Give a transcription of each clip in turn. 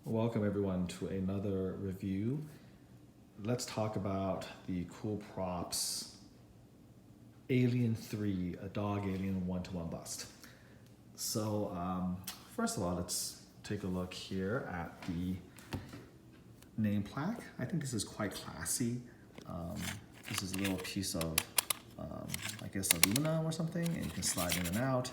Welcome everyone to another review. Let's talk about the Coolprops Alien 3, a dog alien one-to-one bust. First of all, let's take a look here at the name plaque. I think this is quite classy. This is a little piece of, I guess, aluminum or something, and you can slide in and out.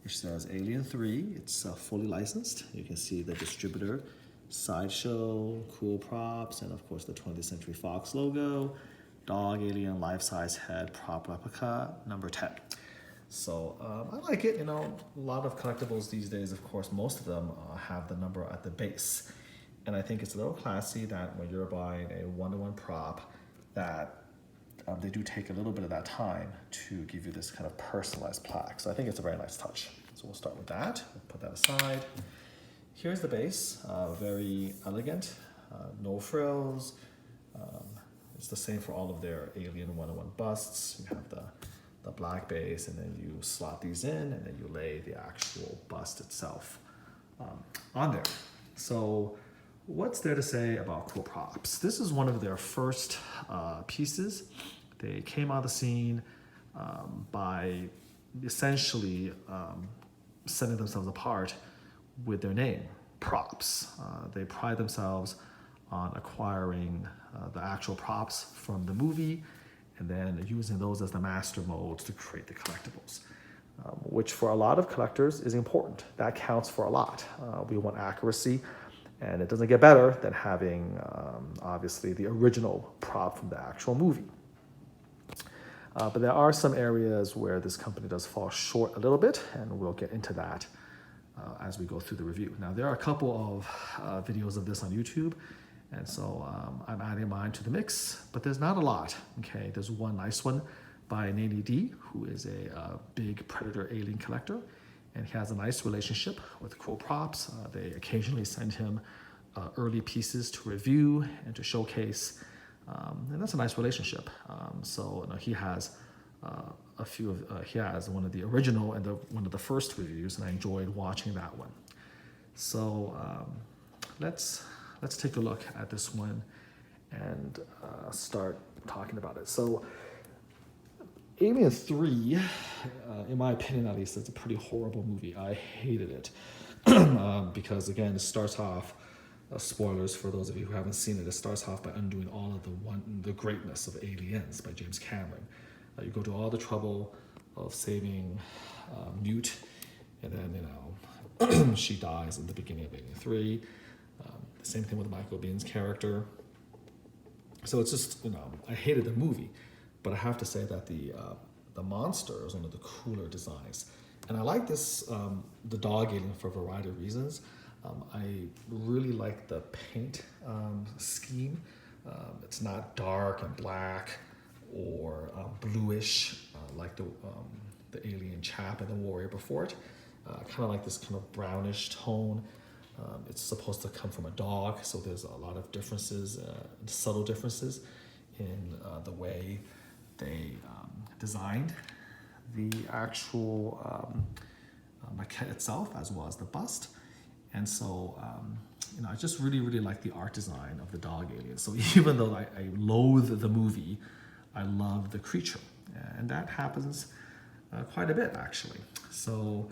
It says Alien 3. It's fully licensed. You can see the distributor, Sideshow, Coolprops, and of course the 20th Century Fox logo. Dog alien life-size head prop replica number 10. I like it. A lot of collectibles these days, of course, most of them have the number at the base. And I think it's a little classy that when you're buying a one-to-one prop that they do take a little bit of that time to give you this kind of personalized plaque. So I think it's a very nice touch. So we'll start with that. We'll put that aside. Here's the base, very elegant, no frills. It's the same for all of their Alien 101 busts. You have the black base, and then you slot these in, and then you lay the actual bust itself on there. So what's there to say about Coolprops? This is one of their first pieces. They came on the scene by essentially setting themselves apart with their name, props. They pride themselves on acquiring the actual props from the movie and then using those as the master molds to create the collectibles, which for a lot of collectors is important. That counts for a lot. We want accuracy, and it doesn't get better than having, obviously, the original prop from the actual movie. But there are some areas where this company does fall short a little bit, and we'll get into that as we go through the review. Now, there are a couple of videos of this on YouTube, and so I'm adding mine to the mix, but there's not a lot, okay? There's one nice one by Nady D, who is a big Predator alien collector, and he has a nice relationship with Coolprops. They occasionally send him early pieces to review and to showcase, and that's a nice relationship. He has he has one of the original and one of the first reviews, and I enjoyed watching that one. So let's take a look at this one and start talking about it. So Alien 3, in my opinion at least, it's a pretty horrible movie. I hated it because, again, it starts off, spoilers for those of you who haven't seen it, it starts off by undoing all of the greatness of Aliens by James Cameron. You go to all the trouble of saving Newt, and then, she dies in the beginning of Alien 3. The same thing with Michael Biehn's character. So it's just, I hated the movie. But I have to say that the monster is one of the cooler designs. And I like this, the dog alien, for a variety of reasons. I really like the paint scheme. It's not dark and black or bluish like the alien chap and the warrior before it. Kind of like this kind of brownish tone. It's supposed to come from a dog, so there's a lot of differences, subtle differences in the way they designed the actual maquette itself, as well as the bust. And so, I just really, really like the art design of the dog alien. So even though I loathe the movie, I love the creature. And that happens quite a bit, actually. So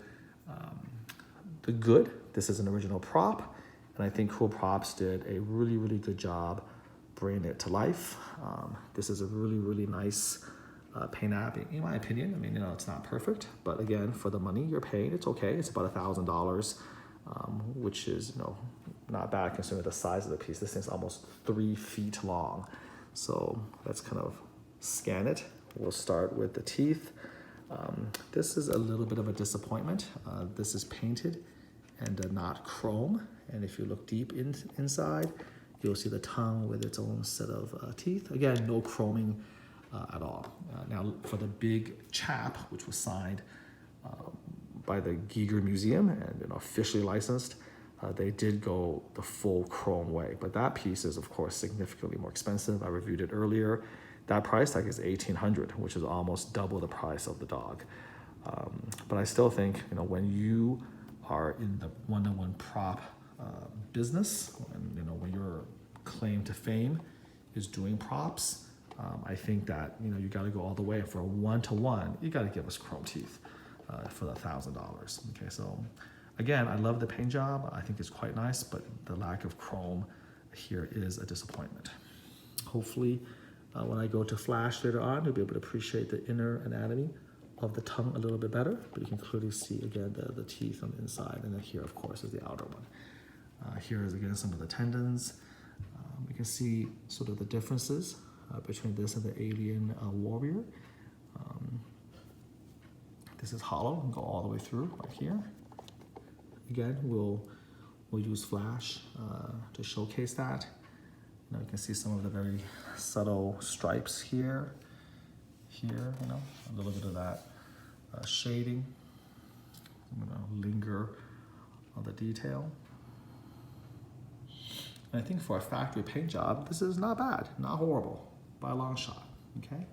the good, this is an original prop, and I think Coolprops did a really, really good job bringing it to life. This is a really, really nice paint app, in my opinion. It's not perfect, but again, for the money you're paying, it's okay. It's about $1,000, which is, not bad considering the size of the piece. This thing's almost 3 feet long. So let's kind of scan it. We'll start with the teeth. This is a little bit of a disappointment. This is painted and not chrome. And if you look deep inside, you'll see the tongue with its own set of teeth. Again, no chroming at all. Now, for the big chap, which was signed by the Giger Museum and officially licensed, they did go the full chrome way. But that piece is, of course, significantly more expensive. I reviewed it earlier. That price tag is $1,800, which is almost double the price of the dog. But I still think, when you are in the one-to-one prop business, and you know, when your claim to fame is doing props, I think that you know you got to go all the way. For a 1-to-1, you got to give us chrome teeth for the $1,000. Okay, so again, I love the paint job. I think it's quite nice, but the lack of chrome here is a disappointment. Hopefully, when I go to flash later on, you'll be able to appreciate the inner anatomy of the tongue a little bit better, but you can clearly see again the teeth on the inside, and then here of course is the outer one. Here is again some of the tendons. We can see sort of the differences between this and the alien warrior. This is hollow and go all the way through right here. Again, we'll use flash to showcase that. You know, you can see some of the very subtle stripes here, you know, a little bit of that shading. I'm gonna linger on the detail. And I think for a factory paint job, this is not bad, not horrible, by a long shot, okay?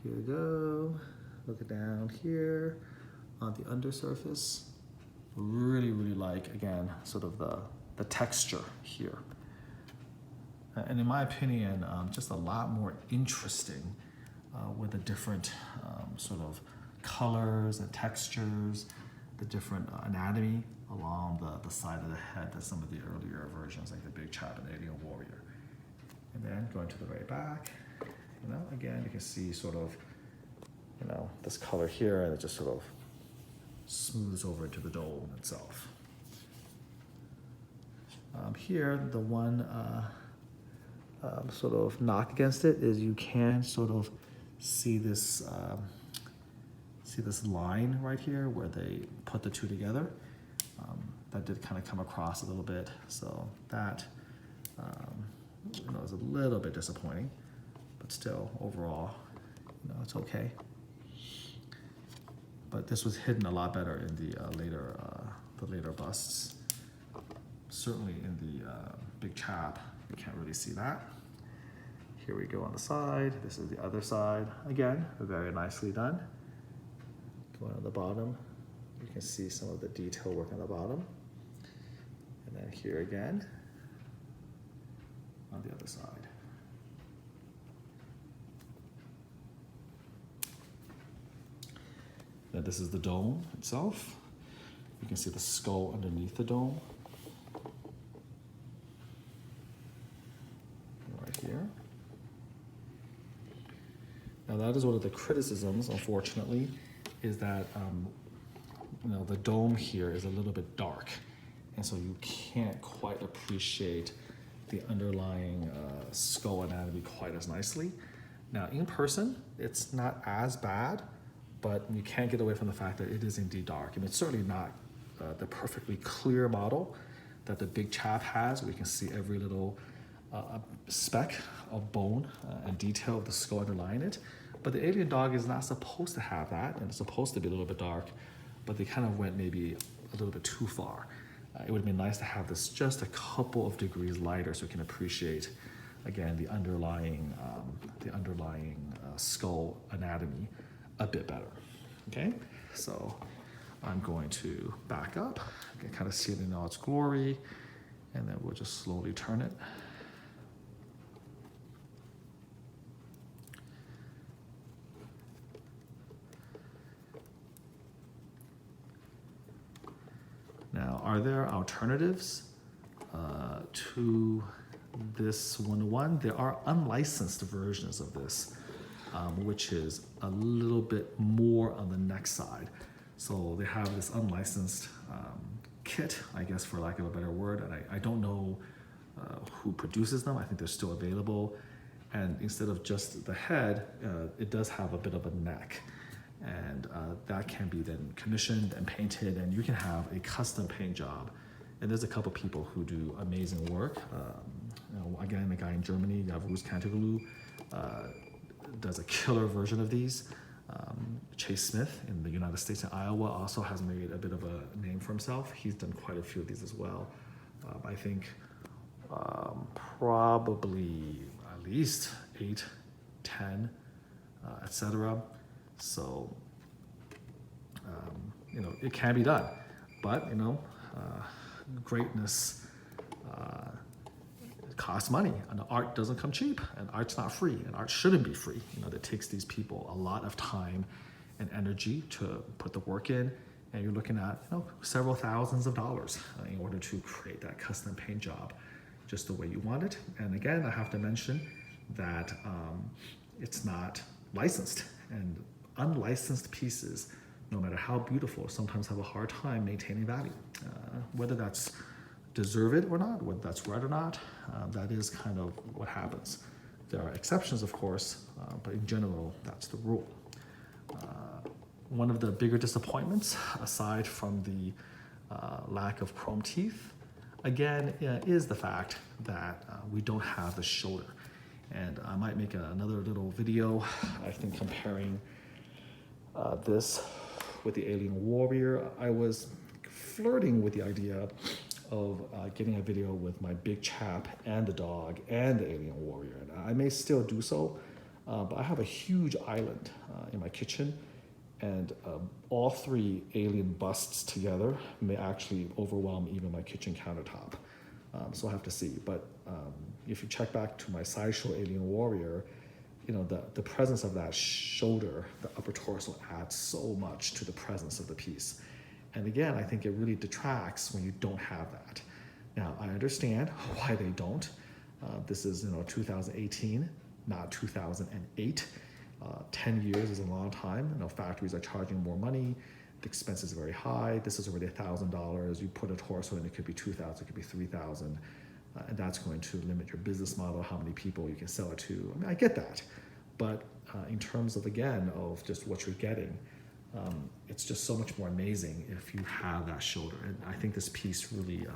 Here we go, look it down here on the undersurface. Really, really like, again, sort of the texture here. And in my opinion, just a lot more interesting with the different sort of colors and textures, the different anatomy along the side of the head than some of the earlier versions, like the Big Chap and Alien Warrior. And then going to the very back, you know, again, you can see sort of, you know, this color here, and it just sort of smooths over into the dome itself. Here, the one sort of knock against it is you can sort of see this line right here where they put the two together. That did kind of come across a little bit, so that you know, is a little bit disappointing, but still overall, you know, it's okay. But this was hidden a lot better in the later busts. Certainly in the Big Chap, you can't really see that. Here we go on the side. This is the other side. Again, very nicely done. Going on the bottom, you can see some of the detail work on the bottom. And then here again, on the other side. Now this is the dome itself. You can see the skull underneath the dome. Right here. Now that is one of the criticisms, unfortunately, is that you know, the dome here is a little bit dark, and so you can't quite appreciate the underlying skull anatomy quite as nicely. Now in person, it's not as bad, but you can't get away from the fact that it is indeed dark. I mean, it's certainly not the perfectly clear model that the Big Chap has, where you can see every little speck of bone and detail of the skull underlying it. But the alien dog is not supposed to have that, and it's supposed to be a little bit dark, but they kind of went maybe a little bit too far. It would have been nice to have this just a couple of degrees lighter so we can appreciate, again, the underlying skull anatomy a bit better, okay? So I'm going to back up. You can kind of see it in all its glory, and then we'll just slowly turn it. Now, are there alternatives to this 1-to-1? There are unlicensed versions of this, which is a little bit more on the next side. So they have this unlicensed kit, I guess, for lack of a better word, and I don't know who produces them. I think they're still available. And instead of just the head, it does have a bit of a neck. And that can be then commissioned and painted, and you can have a custom paint job. And there's a couple people who do amazing work. You know, again, a guy in Germany, Yavuz Cantigulu, does a killer version of these. Chase Smith in the United States and Iowa also has made a bit of a name for himself. He's done quite a few of these as well. I think probably at least 8, 10, etc. So, you know, it can be done, but, you know, greatness costs money, and art doesn't come cheap, and art's not free, and art shouldn't be free. It takes these people a lot of time and energy to put the work in, and you're looking at several thousands of dollars in order to create that custom paint job just the way you want it. And again, I have to mention that it's not licensed, and unlicensed pieces, no matter how beautiful, sometimes have a hard time maintaining value. Whether that's deserved or not, whether that's right or not, that is kind of what happens. There are exceptions, of course, but in general, that's the rule. One of the bigger disappointments, aside from the lack of chrome teeth, again, is the fact that we don't have the shoulder. And I might make another little video, I think, comparing this with the Alien Warrior. I was flirting with the idea of getting a video with my big chap and the dog and the Alien Warrior. And I may still do so, but I have a huge island in my kitchen, and all three alien busts together may actually overwhelm even my kitchen countertop. So I'll have to see. But if you check back to my sideshow Alien Warrior, the presence of that shoulder, the upper torso, adds so much to the presence of the piece. And again, I think it really detracts when you don't have that. Now, I understand why they don't. This is 2018, not 2008. 10 years is a long time. Factories are charging more money. The expense is very high. This is already $1,000. You put a torso in, it could be $2,000, it could be $3,000. And that's going to limit your business model, how many people you can sell it to. I get that. But in terms of, again, of just what you're getting, it's just so much more amazing if you have that shoulder. And I think this piece really,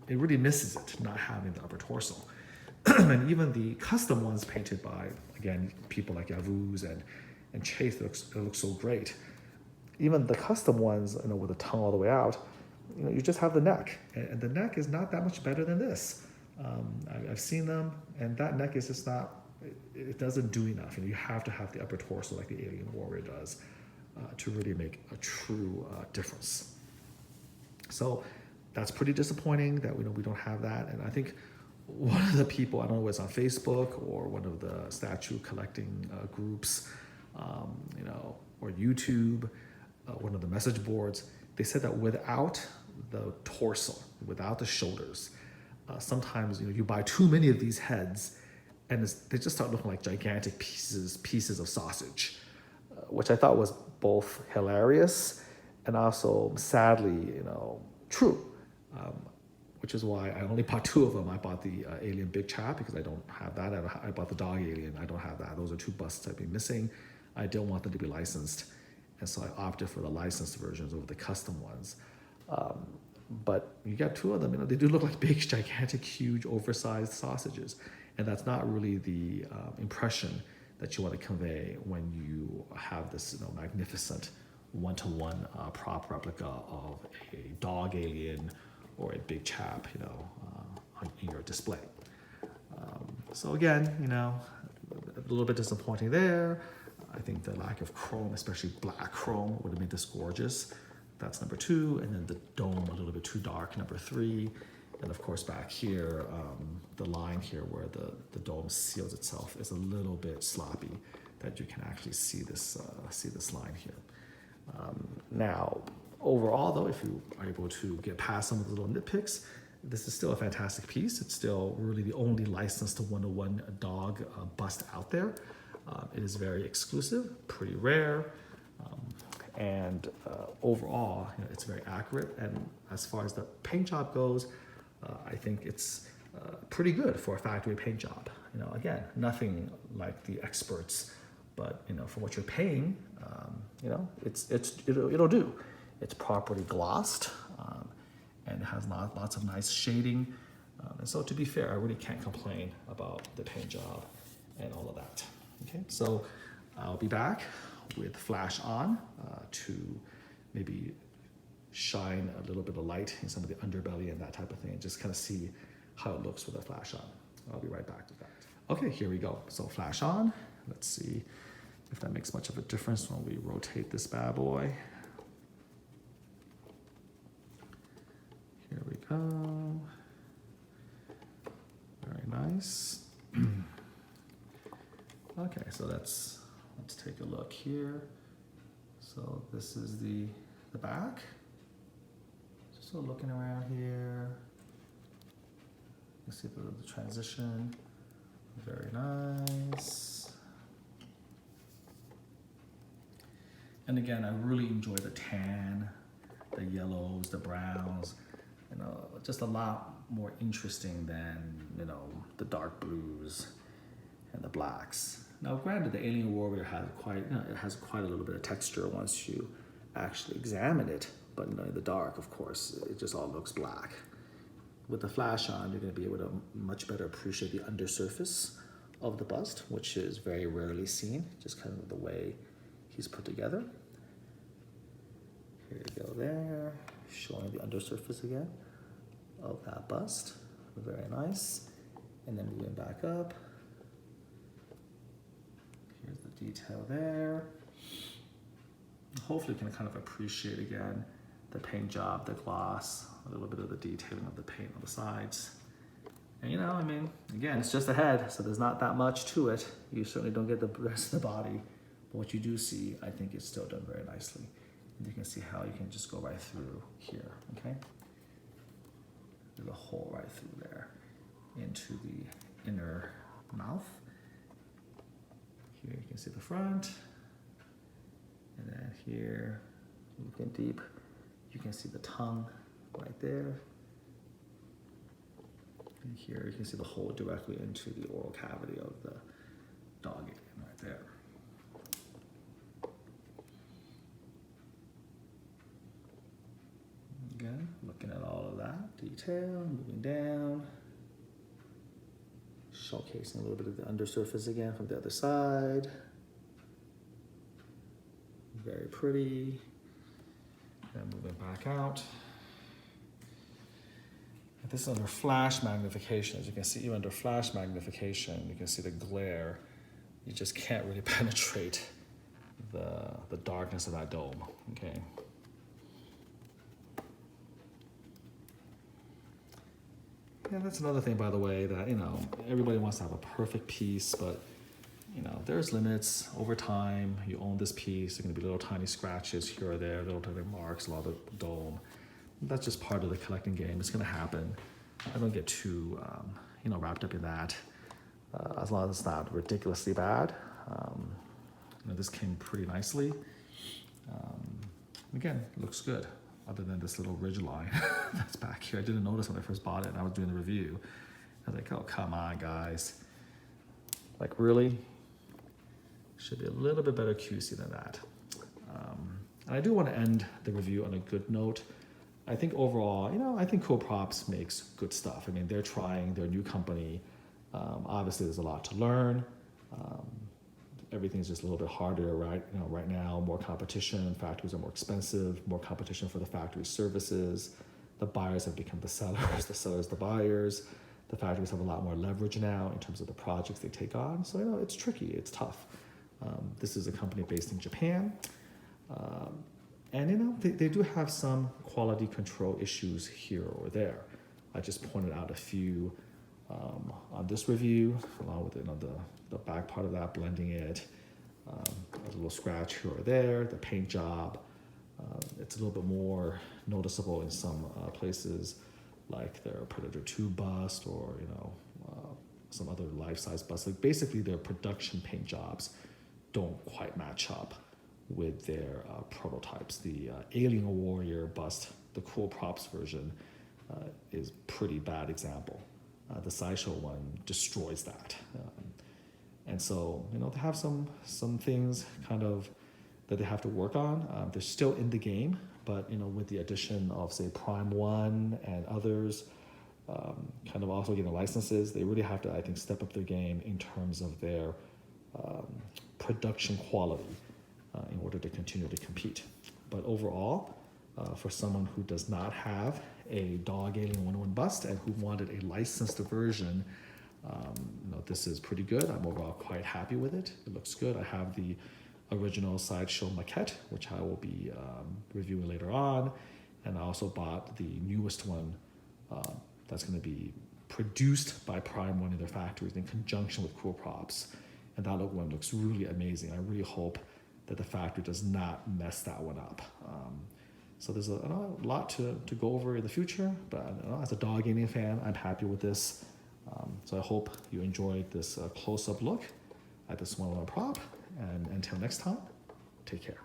it really misses it, not having the upper torso. And even the custom ones painted by, again, people like Yavuz and Chase, it looks so great. Even the custom ones, with the tongue all the way out, you just have the neck. And the neck is not that much better than this. I've seen them, and that neck is just not, it doesn't do enough. You have to have the upper torso like the Alien Warrior does to really make a true difference. So that's pretty disappointing that we don't have that. And I think one of the people, I don't know whether it's on Facebook or one of the statue collecting groups, or YouTube, one of the message boards, they said that without the torso, without the shoulders, sometimes you buy too many of these heads, and they just start looking like gigantic pieces of sausage, which I thought was both hilarious and also sadly, true. Which is why I only bought two of them. I bought the Alien Big Chap because I don't have that. I bought the Dog Alien. I don't have that. Those are two busts I've been missing. I didn't want them to be licensed, and so I opted for the licensed versions over the custom ones. But you got two of them. They do look like big, gigantic, huge, oversized sausages, and that's not really the impression that you want to convey when you have this magnificent one-to-one prop replica of a Dog Alien or a Big Chap, in your display. So again, a little bit disappointing there. I think the lack of chrome, especially black chrome, would have made this gorgeous. That's number 2, and then the dome a little bit too dark, number 3. And of course back here, the line here where the dome seals itself is a little bit sloppy, that you can actually see this line here. Now, overall though, if you are able to get past some of the little nitpicks, this is still a fantastic piece. It's still really the only licensed one-to-one dog bust out there. It is very exclusive, pretty rare, and overall, it's very accurate. And as far as the paint job goes, I think it's pretty good for a factory paint job. Again, nothing like the experts, but for what you're paying, it'll do. It's properly glossed and has lots of nice shading. And so to be fair, I really can't complain about the paint job and all of that. Okay, so I'll be back with flash on to maybe shine a little bit of light in some of the underbelly and that type of thing, and just kind of see how it looks with a flash on. I'll be right back with that. Okay, here we go. So flash on. Let's see if that makes much of a difference when we rotate this bad boy. go. Very nice. Okay, so let's take a look here. So this is the back. Just sort of looking around here. You see the transition. Very nice. And again, I really enjoy the tan, the yellows, the browns. You know, just a lot more interesting than, you know, the dark blues and the blacks. Now, granted, the Alien Warrior has quite, you know, it has quite a little bit of texture once you actually examine it. But you know, in the dark, of course, it just all looks black. With the flash on, you're going to be able to much better appreciate the undersurface of the bust, which is very rarely seen, just kind of the way he's put together. Here you go there, showing the undersurface again of that bust. Very nice. And then moving back up. Here's the detail there. Hopefully you can kind of appreciate again the paint job, the gloss, a little bit of the detailing of the paint on the sides. And you know, I mean, again, it's just a head, so there's not that much to it. You certainly don't get the rest of the body. But what you do see, I think it's still done very nicely. And you can see how you can just go right through here, okay? There's a hole right through there into the inner mouth. Here you can see the front. And then here, looking deep, you can see the tongue right there. And here you can see the hole directly into the oral cavity of the dog alien right there. Again, looking at all of that detail, moving down, showcasing a little bit of the undersurface again from the other side. Very pretty. And moving back out. And this is under flash magnification. As you can see, even under flash magnification, you can see the glare. You just can't really penetrate the darkness of that dome, okay? Yeah, that's another thing, by the way, that, you know, everybody wants to have a perfect piece, but, you know, there's limits. Over time, you own this piece, there are going to be little tiny scratches here or there, little tiny marks along the dome. That's just part of the collecting game. It's going to happen. I don't get too, you know, wrapped up in that. As long as it's not ridiculously bad. You know, this came pretty nicely. Again, it looks good. Other than this little ridge line that's back here. I didn't notice when I first bought it and I was doing the review. I was like, oh, come on, guys. Like, really? Should be a little bit better QC than that. And I do want to end the review on a good note. I think overall, you know, I think Coolprops makes good stuff. I mean, they're trying, they're a new company. Obviously, there's a lot to learn. Everything's just a little bit harder, right? You know, right now, more competition, factories are more expensive, more competition for the factory services. The buyers have become the sellers the buyers. The factories have a lot more leverage now in terms of the projects they take on. So, you know, it's tricky, it's tough. This is a company based in Japan. And, you know, they do have some quality control issues here or there. I just pointed out a few on this review, along with, you know, the back part of that, blending it. A little scratch here or there, the paint job. It's a little bit more noticeable in some places, like their Predator 2 bust or, you know, some other life-size busts. Like basically their production paint jobs don't quite match up with their prototypes. The Alien Warrior bust, the Coolprops version, is pretty bad example. The Sideshow one destroys that. And so, you know, they have some things kind of that they have to work on. They're still in the game, but, you know, with the addition of, say, Prime 1 and others, kind of also getting licenses, they really have to, I think, step up their game in terms of their production quality in order to continue to compete. But overall, for someone who does not have a Dog Alien 101 bust and who wanted a licensed version, you know, this is pretty good. I'm overall quite happy with it. It looks good. I have the original Sideshow maquette, which I will be reviewing later on. And I also bought the newest one that's going to be produced by Prime, one of their factories, in conjunction with Coolprops. And that one looks really amazing. I really hope that the factory does not mess that one up. So there's a lot to go over in the future, but as a dog gaming fan, I'm happy with this. So I hope you enjoyed this close-up look at this one prop. And until next time, take care.